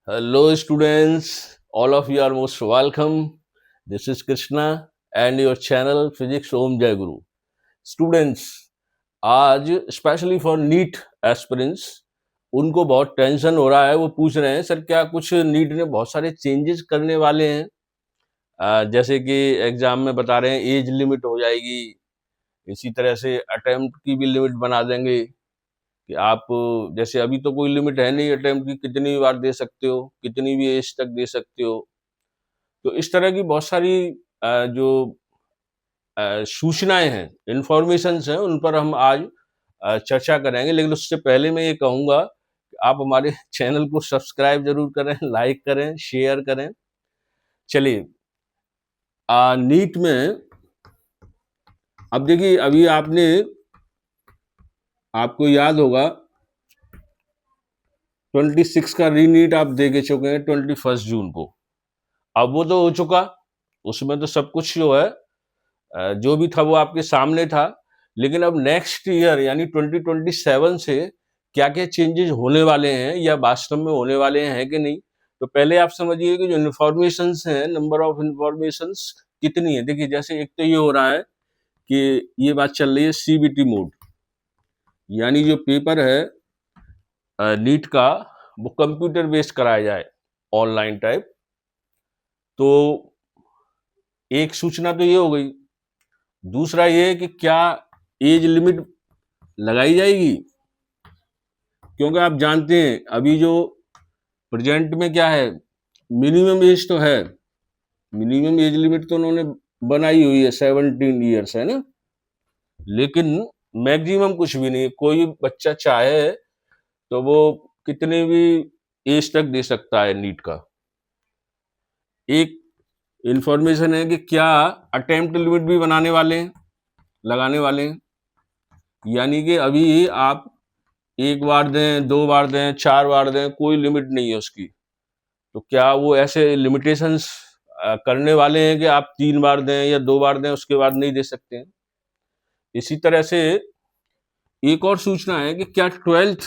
Hello, students. All of you are most welcome. This is Krishna and your channel Physics Om Jai Guru. Students, आज specially for NEET aspirants उनको बहुत tension हो रहा है। वो पूछ रहे हैं सर क्या कुछ नीट ने बहुत सारे चेंजेस करने वाले हैं। जैसे कि एग्जाम में बता रहे हैं एज लिमिट हो जाएगी, इसी तरह से अटेम्प्ट की भी लिमिट बना देंगे कि आप जैसे अभी तो कोई लिमिट है नहीं अटेम्प्ट की, कितनी भी बार दे सकते हो, कितनी भी एज तक दे सकते हो। तो इस तरह की बहुत सारी जो सूचनाएं हैं, इंफॉर्मेशंस हैं, उन पर हम आज चर्चा करेंगे। लेकिन उससे पहले मैं ये कहूँगा कि आप हमारे चैनल को सब्सक्राइब जरूर करें, लाइक करें, शेयर करें। चलिए, नीट में अब देखिए, अभी आपको याद होगा 26 का रीनीट आप दे के चुके हैं 21 जून को। अब वो तो हो चुका, उसमें तो सब कुछ जो है जो भी था वो आपके सामने था। लेकिन अब नेक्स्ट ईयर यानी 2027 से क्या क्या चेंजेस होने वाले हैं या वास्तव में होने वाले हैं कि नहीं। तो पहले आप समझिए कि जो इन्फॉर्मेशंस हैं, नंबर ऑफ इन्फॉर्मेशंस कितनी है। देखिए, जैसे एक तो ये हो रहा है कि ये बात चल रही है सीबीटी मोड, यानी जो पेपर है नीट का, वो कंप्यूटर बेस्ड कराया जाए, ऑनलाइन टाइप। तो एक सूचना तो ये हो गई। दूसरा ये है कि क्या एज लिमिट लगाई जाएगी, क्योंकि आप जानते हैं अभी जो प्रेजेंट में क्या है, मिनिमम एज तो है, मिनिमम एज लिमिट तो उन्होंने बनाई हुई है 17 ईयर्स, है ना। लेकिन मैक्सिमम कुछ भी नहीं। कोई बच्चा चाहे तो वो कितने भी एज तक दे सकता है नीट का। एक इंफॉर्मेशन है कि क्या अटेम्प्ट लिमिट भी लगाने वाले हैं, यानी कि अभी आप एक बार दें, 2 बार दें, 4 बार दें, कोई लिमिट नहीं है उसकी। तो क्या वो ऐसे लिमिटेशंस करने वाले हैं कि आप 3 बार दें या 2 बार दें, उसके बाद नहीं दे सकते हैं। इसी तरह से एक और सूचना है कि क्या 12th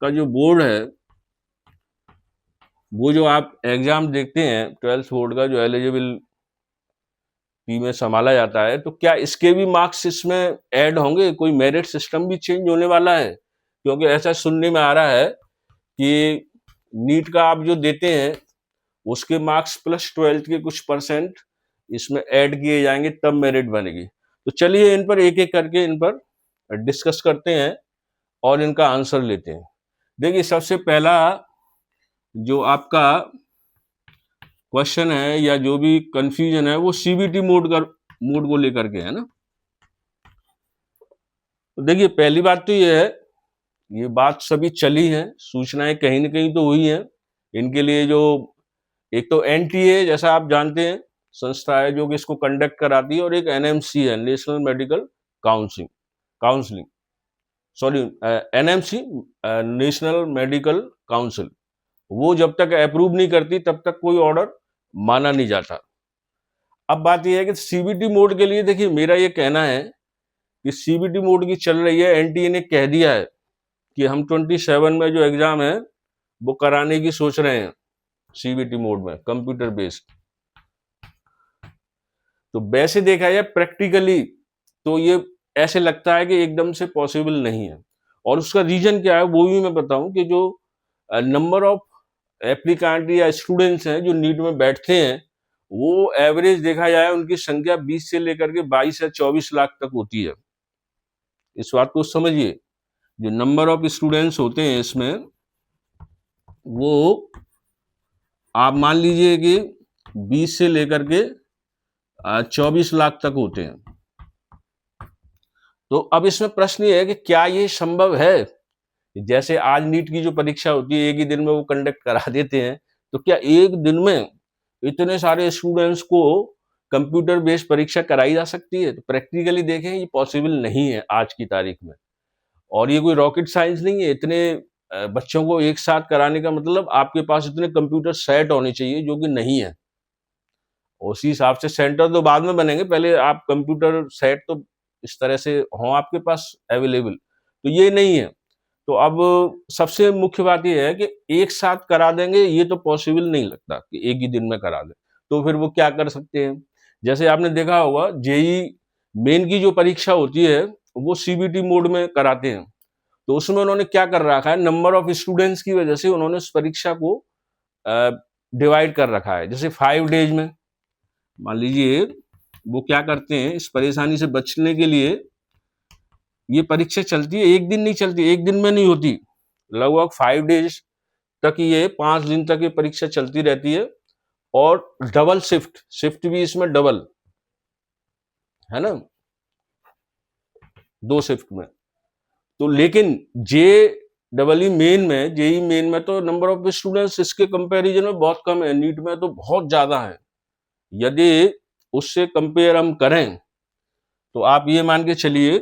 का जो बोर्ड है, वो जो आप एग्जाम देखते हैं 12th बोर्ड का, जो एलिजिबिलिटी में संभाला जाता है, तो क्या इसके भी मार्क्स इसमें ऐड होंगे? कोई मेरिट सिस्टम भी चेंज होने वाला है? क्योंकि ऐसा सुनने में आ रहा है कि नीट का आप जो देते हैं उसके मार्क्स प्लस 12th के कुछ परसेंट इसमें ऐड किए जाएंगे, तब मेरिट बनेगी। तो चलिए इन पर एक एक करके इन पर डिस्कस करते हैं और इनका आंसर लेते हैं। देखिए, सबसे पहला जो आपका क्वेश्चन है या जो भी कंफ्यूजन है वो सीबीटी मोड को लेकर के है ना। तो देखिए, पहली बात तो ये है, ये बात सभी चली है, सूचनाएं कहीं ना कहीं तो हुई हैं। इनके लिए जो एक तो एनटीए जैसा आप जानते हैं संस्था है जो कि इसको कंडक्ट कराती है, और एक एनएमसी है, national medical counselling, sorry, NMC, national medical council. वो जब तक अप्रूव नहीं करती तब तक कोई ऑर्डर माना नहीं जाता। अब बात यह है कि सीबीटी मोड के लिए, देखिए मेरा ये कहना है कि सीबीटी मोड की चल रही है, एनटीए ने कह दिया है कि हम 27 में जो एग्जाम है वो कराने की सोच रहे हैं सीबीटी मोड में, कंप्यूटर बेस्ड। तो वैसे देखा जाए प्रैक्टिकली तो ये ऐसे लगता है कि एकदम से पॉसिबल नहीं है। और उसका रीजन क्या है वो भी मैं बताऊं कि जो नंबर ऑफ एप्लीकेंट या स्टूडेंट्स हैं जो नीट में बैठते हैं, वो एवरेज देखा जाए उनकी संख्या 20 से लेकर के 22 या 24 लाख तक होती है। इस बात को समझिए, जो नंबर ऑफ स्टूडेंट्स होते हैं इसमें, वो आप मान लीजिए कि 20 से लेकर के 24 लाख तक होते हैं। तो अब इसमें प्रश्न ये है कि क्या ये संभव है? जैसे आज नीट की जो परीक्षा होती है एक ही दिन में वो कंडक्ट करा देते हैं, तो क्या एक दिन में इतने सारे स्टूडेंट्स को कंप्यूटर बेस्ड परीक्षा कराई जा सकती है? तो प्रैक्टिकली देखें ये पॉसिबल नहीं है आज की तारीख में। और ये कोई रॉकेट साइंस नहीं है। इतने बच्चों को एक साथ कराने का मतलब आपके पास इतने कंप्यूटर सेट होने चाहिए, जो कि नहीं है। उसी हिसाब से सेंटर तो बाद में बनेंगे, पहले आप कंप्यूटर सेट तो इस तरह से हों आपके पास अवेलेबल, तो ये नहीं है। तो अब सबसे मुख्य बात ये है कि एक साथ करा देंगे ये तो पॉसिबल नहीं लगता कि एक ही दिन में करा दें। तो फिर वो क्या कर सकते हैं, जैसे आपने देखा होगा जेईई मेन की जो परीक्षा होती है वो सीबीटी मोड में कराते हैं। तो उसमें उन्होंने क्या कर रखा है, नंबर ऑफ स्टूडेंट्स की वजह से उन्होंने उस परीक्षा को डिवाइड कर रखा है। जैसे 5 डेज में मान लीजिए वो क्या करते हैं, इस परेशानी से बचने के लिए ये परीक्षा चलती है, एक दिन नहीं चलती, एक दिन में नहीं होती, लगभग 5 डेज तक, ये 5 दिन तक ये परीक्षा चलती रहती है। और डबल शिफ्ट, शिफ्ट भी इसमें डबल है ना, 2 शिफ्ट में। तो लेकिन जे डबल ई मेन में, जेई मेन में तो नंबर ऑफ स्टूडेंट्स इसके कंपैरिजन में बहुत कम है, नीट में तो बहुत ज्यादा है। यदि उससे कंपेयर हम करें तो आप ये मान के चलिए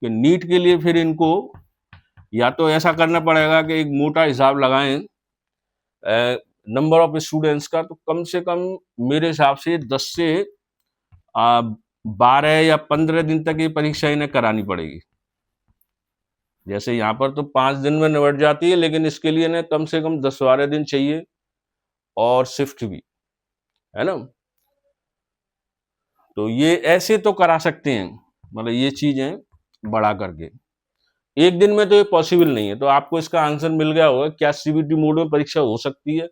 कि नीट के लिए फिर इनको या तो ऐसा करना पड़ेगा कि एक मोटा हिसाब लगाएं नंबर ऑफ स्टूडेंट्स का, तो कम से कम मेरे हिसाब से 10 से 12 या 15 दिन तक ये परीक्षा इन्हें करानी पड़ेगी। जैसे यहाँ पर तो 5 दिन में निबट जाती है, लेकिन इसके लिए इन्हें कम से कम 10-12 दिन चाहिए, और शिफ्ट भी, है ना। तो ये ऐसे तो करा सकते हैं, मतलब ये चीजें बढ़ा करके। एक दिन में तो ये पॉसिबल नहीं है। तो आपको इसका आंसर मिल गया होगा, क्या सीबीटी मोड में परीक्षा हो सकती है?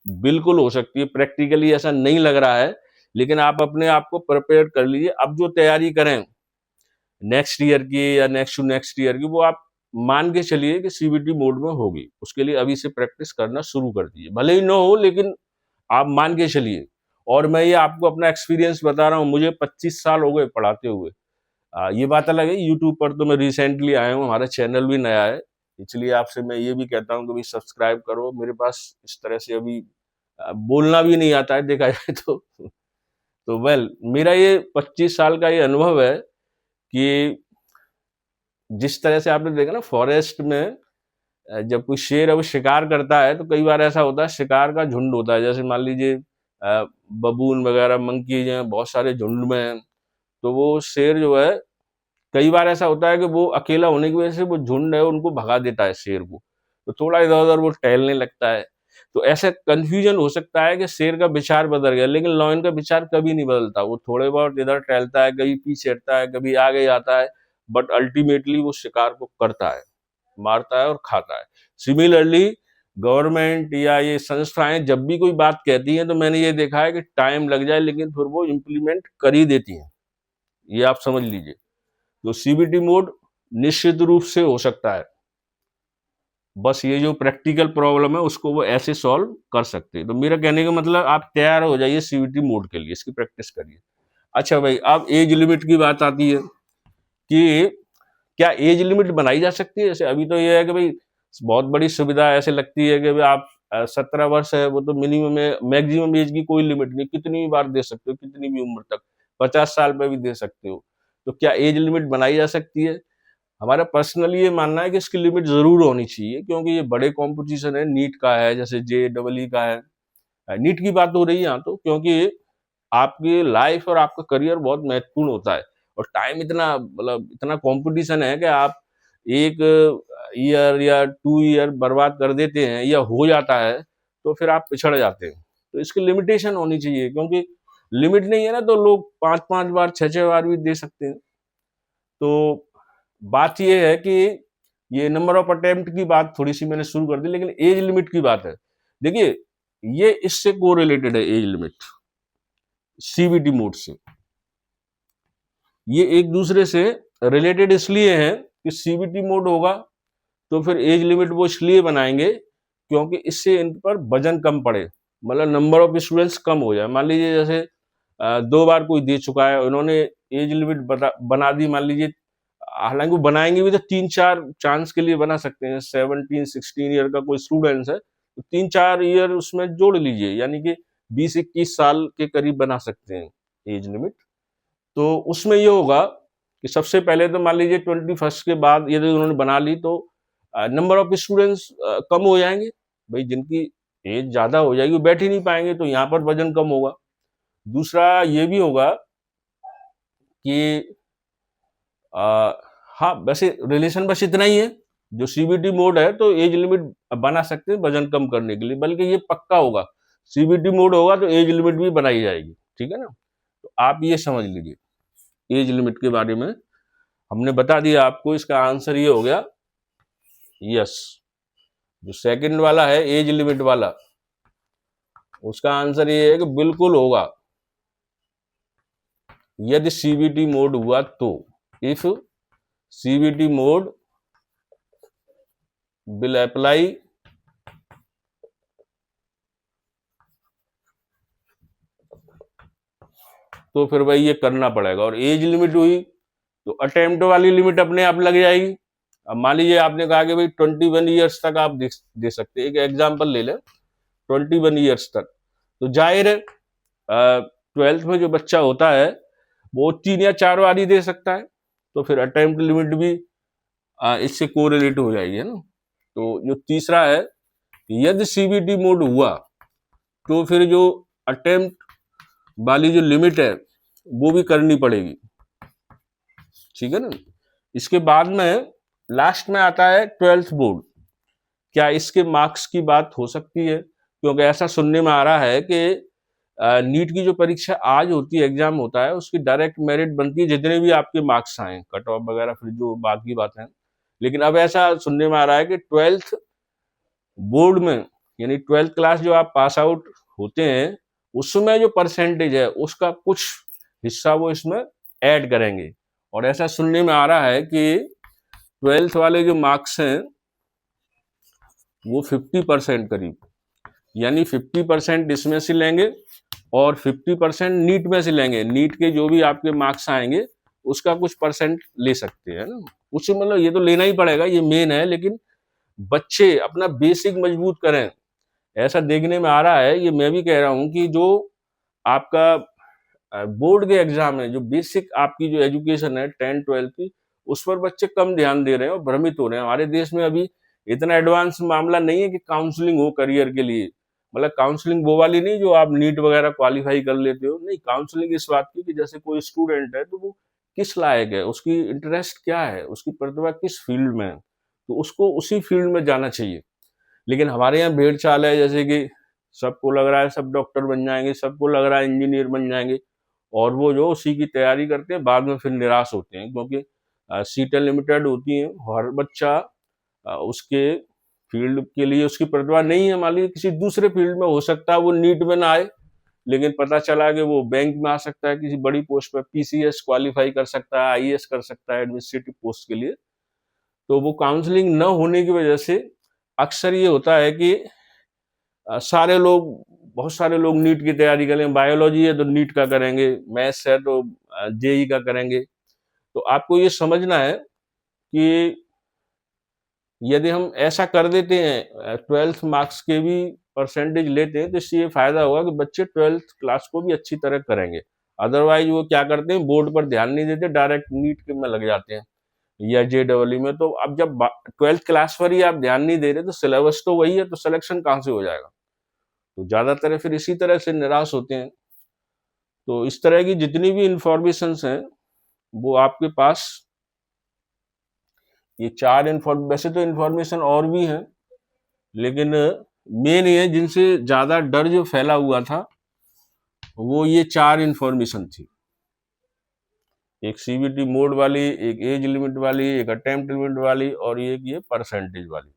बिल्कुल हो सकती है। प्रैक्टिकली ऐसा नहीं लग रहा है, लेकिन आप अपने आप को प्रिपेयर कर लीजिए। अब जो तैयारी करें नेक्स्ट ईयर की या नेक्स्ट टू नेक्स्ट ईयर की, वो आप मान के चलिए कि सीबीटी मोड में होगी। उसके लिए अभी से प्रैक्टिस करना शुरू कर दीजिए, भले ही ना हो, लेकिन आप मान के चलिए। और मैं ये आपको अपना एक्सपीरियंस बता रहा हूँ, मुझे 25 साल हो गए पढ़ाते हुए। ये बात अलग है, यूट्यूब पर तो मैं रिसेंटली आया हूँ, हमारा चैनल भी नया है, इसलिए आपसे मैं ये भी कहता हूँ कि भाई सब्सक्राइब करो। मेरे पास इस तरह से अभी बोलना भी नहीं आता है, देखा जाए तो वेल, मेरा ये 25 साल का ये अनुभव है कि जिस तरह से आपने देखा ना फॉरेस्ट में, जब कोई शेर अब शिकार करता है तो कई बार ऐसा होता है, शिकार का झुंड होता है, जैसे मान लीजिए बबून वगैरह मंकीज हैं, बहुत सारे झुंड में हैं, तो वो शेर जो है, कई बार ऐसा होता है कि वो अकेला होने की वजह से वो झुंड है उनको भगा देता है शेर को, तो थोड़ा इधर उधर वो टहलने लगता है। तो ऐसे कंफ्यूजन हो सकता है कि शेर का विचार बदल गया, लेकिन लॉयन का विचार कभी नहीं बदलता। वो थोड़े बहुत इधर टहलता है, कभी पीछे हटता है, कभी आगे आता है, बट अल्टीमेटली वो शिकार को करता है, मारता है और खाता है। सिमिलरली गवर्नमेंट या ये संस्थाएं जब भी कोई बात कहती हैं, तो मैंने ये देखा है कि टाइम लग जाए, लेकिन फिर वो इम्प्लीमेंट कर ही देती हैं। ये आप समझ लीजिए। तो सीबीटी मोड निश्चित रूप से हो सकता है, बस ये जो प्रैक्टिकल प्रॉब्लम है उसको वो ऐसे सॉल्व कर सकते हैं। तो मेरा कहने का मतलब, आप तैयार हो जाइए सीबीटी मोड के लिए, इसकी प्रैक्टिस करिए। अच्छा भाई, अब एज लिमिट की बात आती है कि क्या एज लिमिट बनाई जा सकती है? जैसे अभी तो ये है कि भाई बहुत बड़ी सुविधा ऐसे लगती है कि भाई आप 17 वर्ष है, वो तो मिनिमम है, मैक्सिमम एज की कोई लिमिट नहीं, कितनी भी बार दे सकते हो, कितनी भी उम्र तक, 50 साल पे भी दे सकते हो। तो क्या एज लिमिट बनाई जा सकती है? हमारा पर्सनली ये मानना है कि इसकी लिमिट जरूर होनी चाहिए, क्योंकि ये बड़े कंपटीशन है, नीट का है, जैसे जे डबल ई का है। नीट की बात हो रही है यहाँ तो, क्योंकि आपकी लाइफ और आपका करियर बहुत महत्वपूर्ण होता है, और टाइम इतना, मतलब इतना कंपटीशन है कि आप एक ईयर या 2 ईयर बर्बाद कर देते हैं या हो जाता है, तो फिर आप पिछड़ जाते हैं। तो इसकी लिमिटेशन होनी चाहिए, क्योंकि लिमिट नहीं है ना, तो लोग 5-5 बार 6-6 बार भी दे सकते हैं। तो बात ये है कि ये नंबर ऑफ अटेम्प्ट की बात थोड़ी सी मैंने शुरू कर दी, लेकिन एज लिमिट की बात है। देखिए, ये इससे कोरिलेटेड है, एज लिमिट सीबीटी मोड से। ये एक दूसरे से रिलेटेड इसलिए है कि सीबीटी मोड होगा तो फिर एज लिमिट वो इसलिए बनाएंगे क्योंकि इससे इन पर वजन कम पड़े, मतलब नंबर ऑफ स्टूडेंट्स कम हो जाए। मान लीजिए जैसे 2 बार कोई दे चुका है, उन्होंने एज लिमिट बना दी, मान लीजिए, हालांकि वो बनाएंगे भी तो 3-4 चांस के लिए बना सकते हैं। 17-16 ईयर का कोई स्टूडेंट्स है तो 3-4 ईयर उसमें जोड़ लीजिए, यानी कि 20-21 साल के करीब बना सकते हैं एज लिमिट। तो उसमें ये होगा कि सबसे पहले तो मान लीजिए 21st के बाद यदि उन्होंने बना ली, तो नंबर ऑफ स्टूडेंट्स कम हो जाएंगे। भाई जिनकी एज ज्यादा हो जाएगी वो बैठ ही नहीं पाएंगे, तो यहाँ पर वजन कम होगा। दूसरा ये भी होगा कि हाँ, वैसे रिलेशन बस इतना ही है, जो सीबीटी मोड है तो एज लिमिट बना सकते हैं वजन कम करने के लिए, बल्कि ये पक्का होगा, सीबीटी मोड होगा तो एज लिमिट भी बनाई जाएगी, ठीक है ना। तो आप ये समझ लीजिए एज लिमिट के बारे में हमने बता दिया आपको, इसका आंसर ये हो गया यस। जो सेकंड वाला है एज लिमिट वाला, उसका आंसर ये है कि बिल्कुल होगा यदि सीबीटी मोड हुआ तो, if CBT mode will apply तो फिर भाई ये करना पड़ेगा। और एज लिमिट हुई तो अटेम्प्ट वाली लिमिट अपने आप लग जाएगी। अब मान लीजिए आपने कहा कि भाई 21 ईयर्स तक आप दे सकते हैं, एक एग्जांपल ले लें 21 ईयर्स तक, तो जाहिर है 12th में जो बच्चा होता है वो 3 या 4 बार ही दे सकता है, तो फिर अटेम्प्ट लिमिट भी इससे कोरिलेट हो जाएगी, है ना। तो जो तीसरा है, यदि सीबीटी मोड हुआ तो फिर जो अटेम्प्ट वाली जो लिमिट है वो भी करनी पड़ेगी, ठीक है ना। इसके बाद में लास्ट में आता है 12th बोर्ड। क्या इसके मार्क्स की बात हो सकती है? क्योंकि ऐसा सुनने में आ रहा है कि नीट की जो परीक्षा आज होती है, एग्जाम होता है, उसकी डायरेक्ट मेरिट बनती है जितने भी आपके मार्क्स आए, कट ऑफ वगैरह फिर जो बाकी बात है। लेकिन अब ऐसा सुनने में आ रहा है कि 12th बोर्ड में, यानी 12th क्लास जो आप पास आउट होते हैं उसमें जो परसेंटेज है उसका कुछ हिस्सा वो इसमें ऐड करेंगे। और ऐसा सुनने में आ रहा है कि 12th वाले जो मार्क्स हैं वो 50% करीब, यानी 50% इसमें से लेंगे और 50% नीट में से लेंगे। नीट के जो भी आपके मार्क्स आएंगे उसका कुछ परसेंट ले सकते हैं ना, उससे मतलब ये तो लेना ही पड़ेगा, ये मेन है। लेकिन बच्चे अपना बेसिक मजबूत करें, ऐसा देखने में आ रहा है। ये मैं भी कह रहा हूं कि जो आपका बोर्ड के एग्जाम है, जो बेसिक आपकी जो एजुकेशन है 10-12 की, उस पर बच्चे कम ध्यान दे रहे हैं और भ्रमित हो रहे हैं। हमारे देश में अभी इतना एडवांस मामला नहीं है कि काउंसलिंग हो करियर के लिए, मतलब काउंसलिंग वो वाली नहीं जो आप नीट वगैरह क्वालिफाई कर लेते हो, नहीं। काउंसलिंग इस बात की कि जैसे कोई स्टूडेंट है तो वो किस लायक है, उसकी इंटरेस्ट क्या है, उसकी प्रतिभा किस फील्ड में है, तो उसको उसी फील्ड में जाना चाहिए। लेकिन हमारे यहाँ भेड़ चाल है, जैसे कि सबको लग रहा है सब डॉक्टर बन जाएंगे, सबको लग रहा है इंजीनियर बन जाएंगे, और वो जो उसी की तैयारी करते हैं बाद में फिर निराश होते हैं, क्योंकि सीटें लिमिटेड होती हैं। हर बच्चा उसके फील्ड के लिए उसकी प्रतिभा नहीं है, मान लीजिए किसी दूसरे फील्ड में हो सकता है वो नीट में ना आए, लेकिन पता चला कि वो बैंक में आ सकता है, किसी बड़ी पोस्ट पर पीसीएस क्वालिफाई कर सकता है, आईएएस कर सकता है एडमिनिस्ट्रेटिव पोस्ट के लिए। तो वो काउंसलिंग न होने की वजह से अक्सर ये होता है कि सारे लोग, बहुत सारे लोग नीट की तैयारी करें, बायोलॉजी है तो नीट का करेंगे, मैथ्स है तो जेई का करेंगे। तो आपको ये समझना है कि यदि हम ऐसा कर देते हैं, 12th मार्क्स के भी परसेंटेज लेते हैं, तो इससे ये फायदा होगा कि बच्चे 12th क्लास को भी अच्छी तरह करेंगे। अदरवाइज वो क्या करते हैं, बोर्ड पर ध्यान नहीं देते, डायरेक्ट नीट के में लग जाते हैं या जेडब्ल्यू में। तो अब जब 12th क्लास पर ही आप ध्यान नहीं दे रहे तो सिलेबस तो वही है, तो सिलेक्शन कहाँ से हो जाएगा। तो ज्यादातर फिर इसी तरह से निराश होते हैं। तो इस तरह की जितनी भी इंफॉर्मेशन हैं वो आपके पास, ये 4 वैसे तो इंफॉर्मेशन और भी हैं, लेकिन मेन ये जिनसे ज्यादा डर जो फैला हुआ था वो ये 4 इंफॉर्मेशन थी। एक सीबीटी मोड वाली, एक एज लिमिट वाली, एक अटेम्प्ट लिमिट वाली, और एक ये परसेंटेज वाली।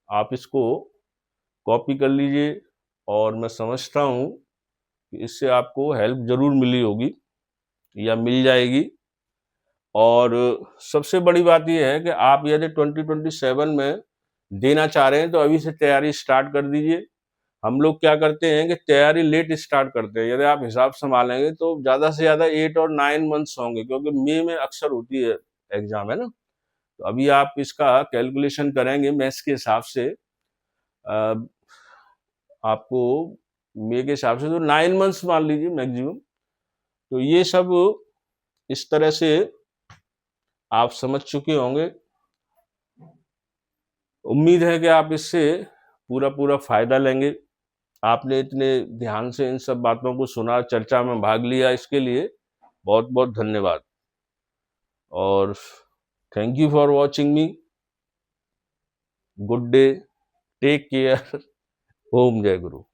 आप इसको कॉपी कर लीजिए, और मैं समझता हूँ कि इससे आपको हेल्प जरूर मिली होगी या मिल जाएगी। और सबसे बड़ी बात यह है कि आप यदि 2027 में देना चाह रहे हैं तो अभी से तैयारी स्टार्ट कर दीजिए। हम लोग क्या करते हैं कि तैयारी लेट स्टार्ट करते हैं। यदि आप हिसाब संभालेंगे तो ज़्यादा से ज़्यादा 8 और 9 मंथ्स होंगे, क्योंकि मई में अक्सर होती है एग्जाम, है ना। तो अभी आप इसका कैलकुलेशन करेंगे मैथ्स के हिसाब से, आपको मई के हिसाब से तो 9 मंथ्स मान लीजिए मैक्सिमम। तो ये सब इस तरह से आप समझ चुके होंगे। उम्मीद है कि आप इससे पूरा फायदा लेंगे। आपने इतने ध्यान से इन सब बातों को सुना, चर्चा में भाग लिया, इसके लिए बहुत बहुत धन्यवाद। और thank you for watching me. Good day, take care. ओम जय गुरु।